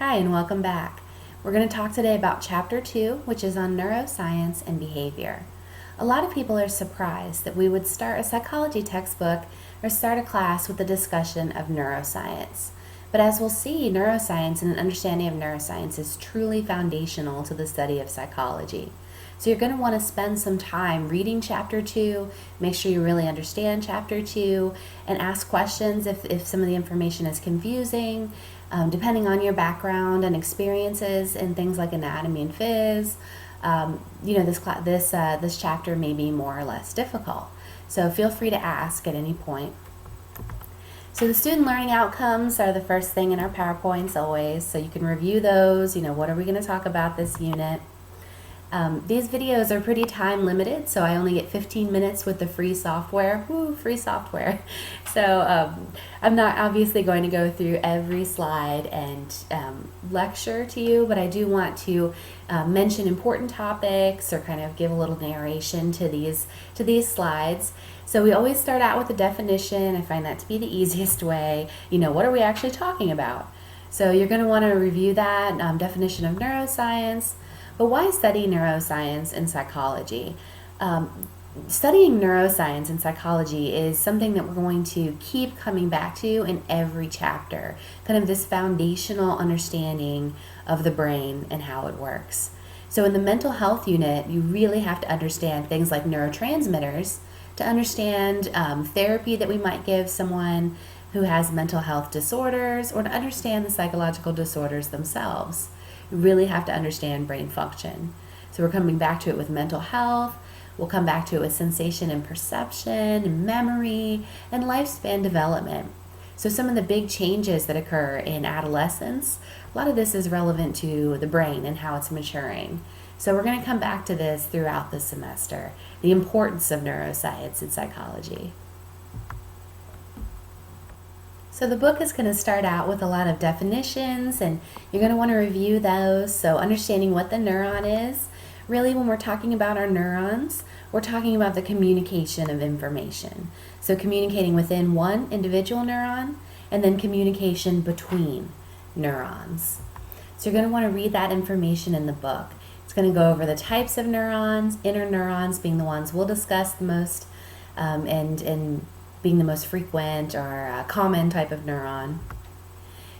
Hi, and welcome back. We're going to talk today about Chapter 2, which is on neuroscience and behavior. A lot of people are surprised that we would start a psychology textbook or start a class with a discussion of neuroscience. But as we'll see, neuroscience and an understanding of neuroscience is truly foundational to the study of psychology. So you're going to want to spend some time reading Chapter 2, make sure you really understand Chapter 2, and ask questions if some of the information is confusing, depending on your background and experiences in things like anatomy and phys. This chapter may be more or less difficult. So feel free to ask at any point. So the student learning outcomes are the first thing in our PowerPoints always, so you can review those. What are we going to talk about this unit? These videos are pretty time limited, so I only get 15 minutes with the free software. Woo, free software. So I'm not obviously going to go through every slide and lecture to you, but I do want to mention important topics or kind of give a little narration to these slides. So we always start out with a definition. I find that to be the easiest way. What are we actually talking about? So you're going to want to review that definition of neuroscience. But why study neuroscience and psychology? Studying neuroscience and psychology is something that we're going to keep coming back to in every chapter, kind of this foundational understanding of the brain and how it works. So in the mental health unit, you really have to understand things like neurotransmitters to understand therapy that we might give someone who has mental health disorders, or to understand the psychological disorders themselves. You really have to understand brain function. So we're coming back to it with mental health. We'll come back to it with sensation and perception, and memory, and lifespan development. So some of the big changes that occur in adolescence, a lot of this is relevant to the brain and how it's maturing. So we're going to come back to this throughout the semester, the importance of neuroscience and psychology. So the book is going to start out with a lot of definitions, and you're going to want to review those. So understanding what the neuron is. Really, when we're talking about our neurons, we're talking about the communication of information. So communicating within one individual neuron, and then communication between neurons. So you're going to want to read that information in the book. It's going to go over the types of neurons, interneurons being the ones we'll discuss the most, and being the most frequent or common type of neuron.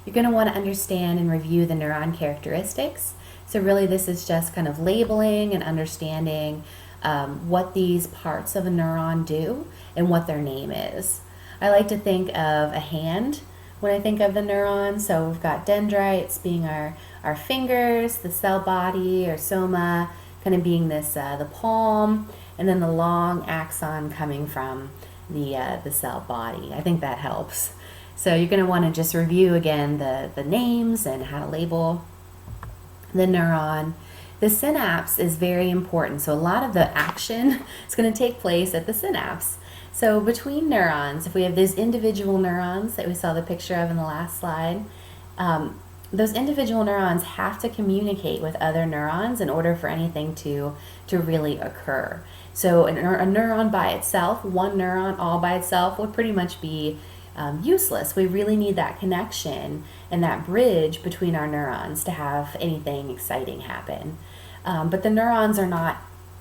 You're going to want to understand and review the neuron characteristics. So really this is just kind of labeling and understanding what these parts of a neuron do and what their name is. I like to think of a hand when I think of the neuron. So we've got dendrites being our fingers, the cell body or soma kind of being this the palm, and then the long axon coming from the cell body. I think that helps. So you're going to want to just review again the names and how to label the neuron. The synapse is very important. So a lot of the action is going to take place at the synapse. So between neurons, if we have these individual neurons that we saw the picture of in the last slide, those individual neurons have to communicate with other neurons in order for anything to really occur. So a neuron by itself, one neuron all by itself, would pretty much be useless. We really need that connection and that bridge between our neurons to have anything exciting happen. But the neurons are not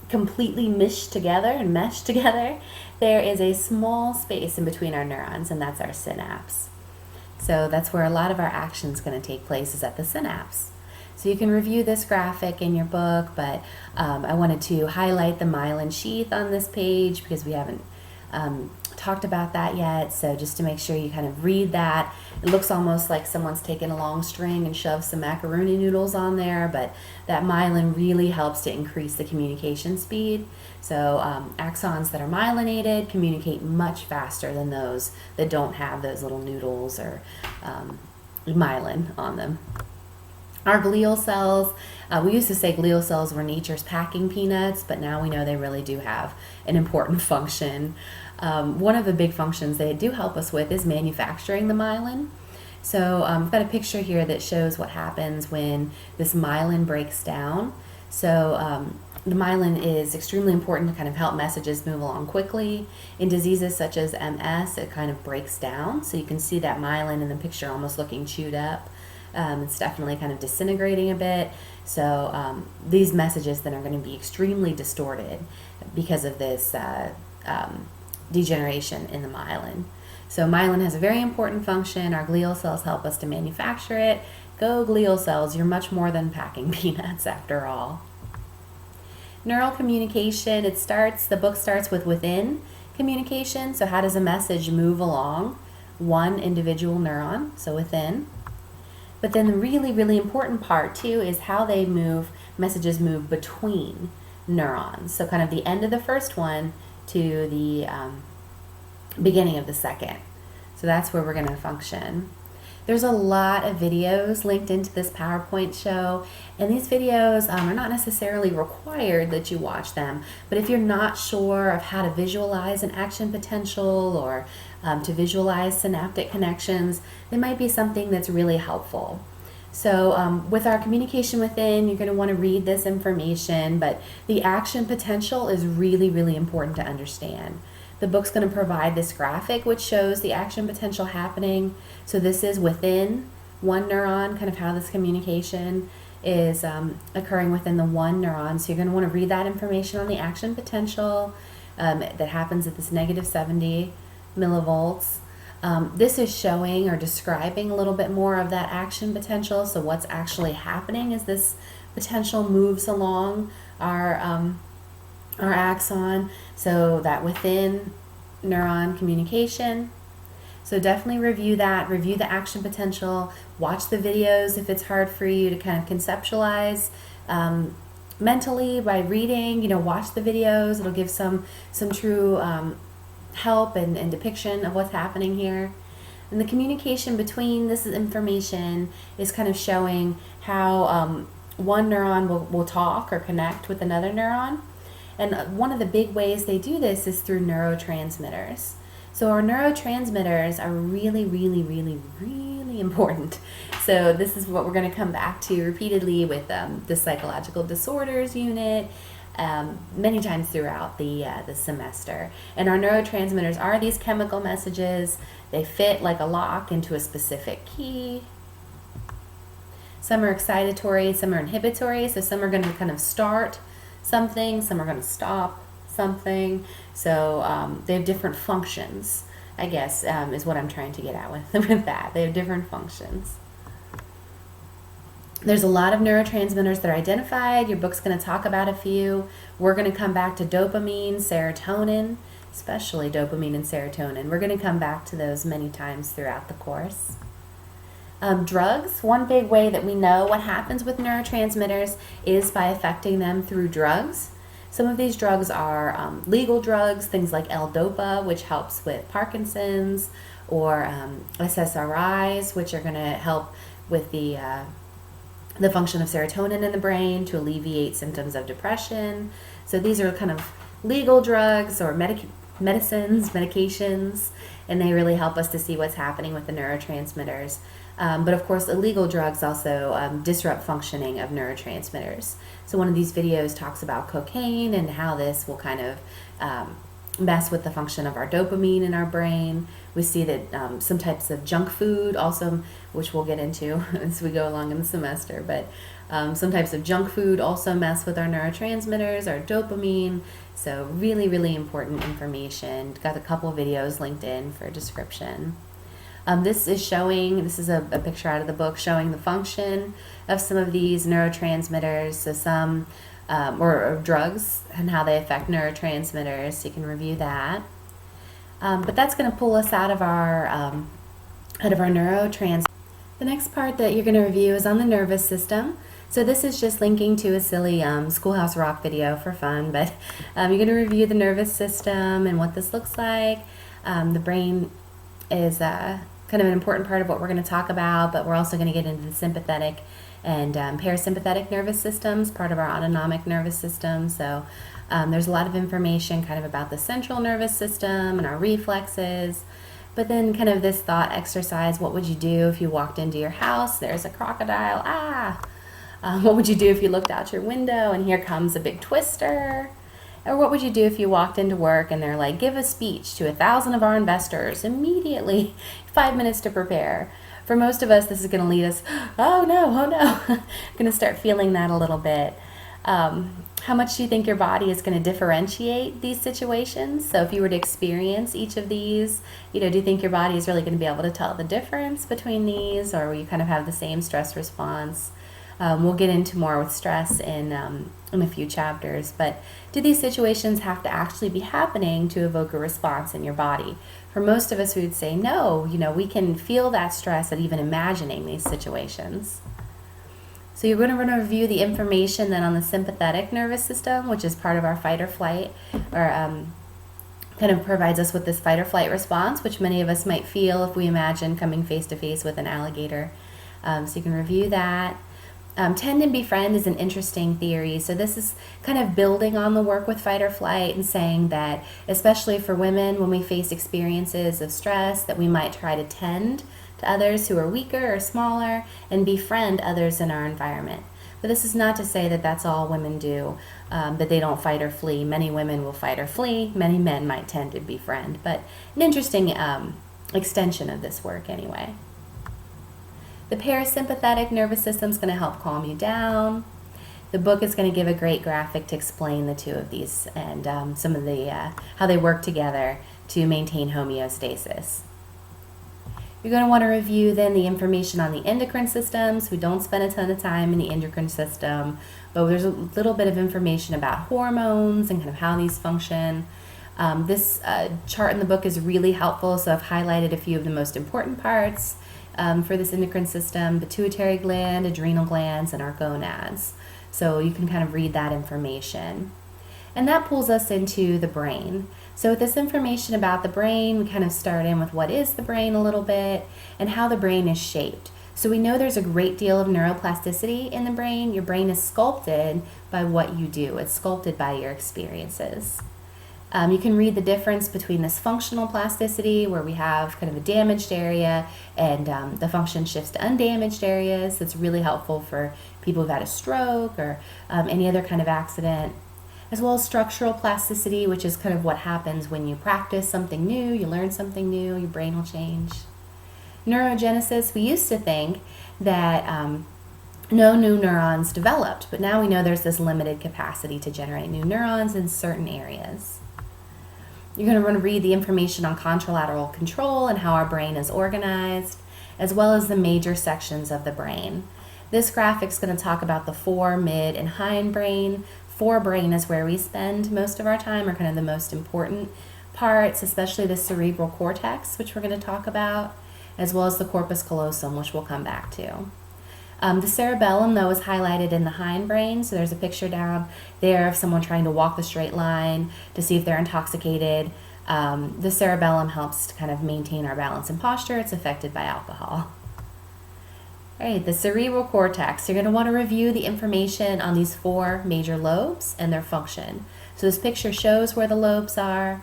completely meshed together. There is a small space in between our neurons, and that's our synapse. So that's where a lot of our action is going to take place, is at the synapse. So you can review this graphic in your book, but I wanted to highlight the myelin sheath on this page because we haven't talked about that yet. So just to make sure you kind of read that. It looks almost like someone's taken a long string and shoved some macaroni noodles on there, but that myelin really helps to increase the communication speed. So axons that are myelinated communicate much faster than those that don't have those little noodles or myelin on them. Our glial cells, we used to say glial cells were nature's packing peanuts, but now we know they really do have an important function. One of the big functions they do help us with is manufacturing the myelin. So I've got a picture here that shows what happens when this myelin breaks down. So the myelin is extremely important to kind of help messages move along quickly. In diseases such as MS, it kind of breaks down. So you can see that myelin in the picture almost looking chewed up. It's definitely kind of disintegrating a bit. So these messages then are going to be extremely distorted because of this degeneration in the myelin. So myelin has a very important function. Our glial cells help us to manufacture it. Go glial cells, you're much more than packing peanuts after all. Neural communication, the book starts with within communication. So how does a message move along one individual neuron, so within. But then the really, really important part too is how messages move between neurons. So kind of the end of the first one to the beginning of the second. So that's where we're going to function. There's a lot of videos linked into this PowerPoint show, and these videos are not necessarily required that you watch them, but if you're not sure of how to visualize an action potential or to visualize synaptic connections, they might be something that's really helpful. So with our communication within, you're going to want to read this information, but the action potential is really, really important to understand. The book's going to provide this graphic which shows the action potential happening. So this is within one neuron, kind of how this communication is occurring within the one neuron. So you're going to want to read that information on the action potential that happens at this negative 70 millivolts. This is showing or describing a little bit more of that action potential. So what's actually happening as this potential moves along our axon, so that within neuron communication. So definitely review that, review the action potential, watch the videos if it's hard for you to kind of conceptualize mentally by reading, watch the videos. It'll give some true help and depiction of what's happening here. And the communication between this information is kind of showing how one neuron will talk or connect with another neuron. And one of the big ways they do this is through neurotransmitters. So our neurotransmitters are really, really, really, really important. So this is what we're going to come back to repeatedly with the psychological disorders unit, many times throughout the semester. And our neurotransmitters are these chemical messages. They fit like a lock into a specific key. Some are excitatory, some are inhibitory. So some are going to kind of start something, some are going to stop something. So they have different functions, I guess, is what I'm trying to get at with that. They have different functions. There's a lot of neurotransmitters that are identified. Your book's going to talk about a few. We're going to come back to dopamine, serotonin, especially dopamine and serotonin. We're going to come back to those many times throughout the course. Drugs, one big way that we know what happens with neurotransmitters is by affecting them through drugs. Some of these drugs are legal drugs, things like L-Dopa, which helps with Parkinson's, or SSRIs, which are going to help with the function of serotonin in the brain to alleviate symptoms of depression. So these are kind of legal drugs or medications, and they really help us to see what's happening with the neurotransmitters. But of course, illegal drugs also disrupt functioning of neurotransmitters. So one of these videos talks about cocaine and how this will kind of mess with the function of our dopamine in our brain. We see that some types of junk food also, which we'll get into as we go along in the semester, but some types of junk food also mess with our neurotransmitters, our dopamine. So really, really important information. Got a couple videos linked in for description. This is a picture out of the book showing the function of some of these neurotransmitters, so some, or drugs and how they affect neurotransmitters, so you can review that. But that's going to pull us out of our neurotransmitters. The next part that you're going to review is on the nervous system. So this is just linking to a silly Schoolhouse Rock video for fun, but you're going to review the nervous system and what this looks like. The brain is kind of an important part of what we're going to talk about, but we're also going to get into the sympathetic and parasympathetic nervous systems, part of our autonomic nervous system. So there's a lot of information kind of about the central nervous system and our reflexes. But then kind of this thought exercise, what would you do if you walked into your house, there's a crocodile, what would you do if you looked out your window and here comes a big twister? Or what would you do if you walked into work and they're like, give a speech to 1,000 of our investors immediately, 5 minutes to prepare. for most of us, this is going to lead us, oh no, I'm going to start feeling that a little bit. How much do you think your body is going to differentiate these situations? So if you were to experience each of these, do you think your body is really going to be able to tell the difference between these, or will you kind of have the same stress response? We'll get into more with stress in a few chapters, but do these situations have to actually be happening to evoke a response in your body? For most of us, we would say no. We can feel that stress at even imagining these situations. So you're going to review the information then on the sympathetic nervous system, which is part of our fight or flight, or kind of provides us with this fight or flight response, which many of us might feel if we imagine coming face to face with an alligator. So you can review that. Tend and befriend is an interesting theory. So this is kind of building on the work with fight or flight and saying that, especially for women, when we face experiences of stress, that we might try to tend to others who are weaker or smaller and befriend others in our environment. But this is not to say that that's all women do, that they don't fight or flee. Many women will fight or flee. Many men might tend to befriend. But an interesting extension of this work anyway. The parasympathetic nervous system is going to help calm you down. The book is going to give a great graphic to explain the two of these and some of the how they work together to maintain homeostasis. You're going to want to review then the information on the endocrine systems. We don't spend a ton of time in the endocrine system, but there's a little bit of information about hormones and kind of how these function. This chart in the book is really helpful, so I've highlighted a few of the most important parts for this endocrine system: pituitary gland, adrenal glands, and our gonads. So you can kind of read that information. And that pulls us into the brain. So with this information about the brain, we kind of start in with what is the brain a little bit and how the brain is shaped. So we know there's a great deal of neuroplasticity in the brain. Your brain is sculpted by what you do. It's sculpted by your experiences. You can read the difference between this functional plasticity, where we have kind of a damaged area, and the function shifts to undamaged areas. That's really helpful for people who've had a stroke or any other kind of accident. As well as structural plasticity, which is kind of what happens when you practice something new, you learn something new, your brain will change. Neurogenesis, we used to think that no new neurons developed, but now we know there's this limited capacity to generate new neurons in certain areas. You're going to want to read the information on contralateral control and how our brain is organized, as well as the major sections of the brain. This graphic is going to talk about the fore, mid, and hindbrain. Forebrain is where we spend most of our time, or kind of the most important parts, especially the cerebral cortex, which we're going to talk about, as well as the corpus callosum, which we'll come back to. The cerebellum, though, is highlighted in the hindbrain, so there's a picture down there of someone trying to walk the straight line to see if they're intoxicated. The cerebellum helps to kind of maintain our balance and posture. It's affected by alcohol. All right, the cerebral cortex. You're going to want to review the information on these 4 major lobes and their function. So this picture shows where the lobes are.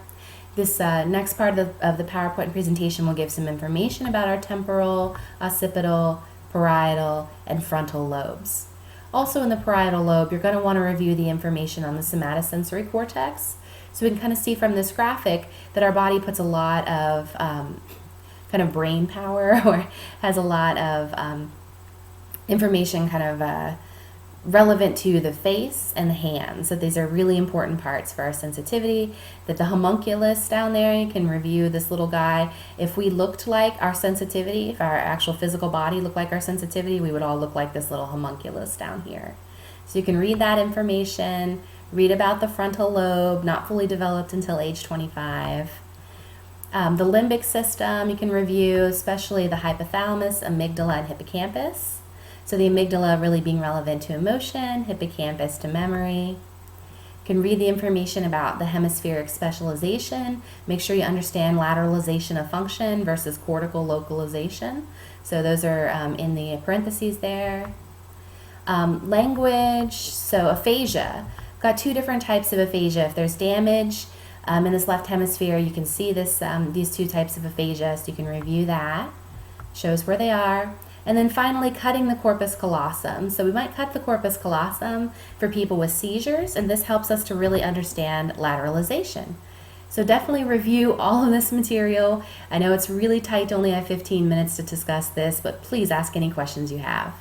This next part of the PowerPoint presentation will give some information about our temporal, occipital, parietal, and frontal lobes. Also in the parietal lobe, you're going to want to review the information on the somatosensory cortex. So we can kind of see from this graphic that our body puts a lot of kind of brain power, or has a lot of information kind of relevant to the face and the hands, that these are really important parts for our sensitivity, that the homunculus down there, you can review this little guy. If we looked like our sensitivity, if our actual physical body looked like our sensitivity, we would all look like this little homunculus down here. So you can read that information, read about the frontal lobe, not fully developed until age 25. The limbic system you can review, especially the hypothalamus, amygdala, and hippocampus. So the amygdala really being relevant to emotion, hippocampus to memory. You can read the information about the hemispheric specialization. Make sure you understand lateralization of function versus cortical localization. So those are in the parentheses there. Language, so aphasia. Got 2 different types of aphasia. If there's damage in this left hemisphere, you can see this these 2 types of aphasia, so you can review that. Shows where they are. And then finally, cutting the corpus callosum. So we might cut the corpus callosum for people with seizures, and this helps us to really understand lateralization. So definitely review all of this material. I know it's really tight to only have 15 minutes to discuss this, but please ask any questions you have.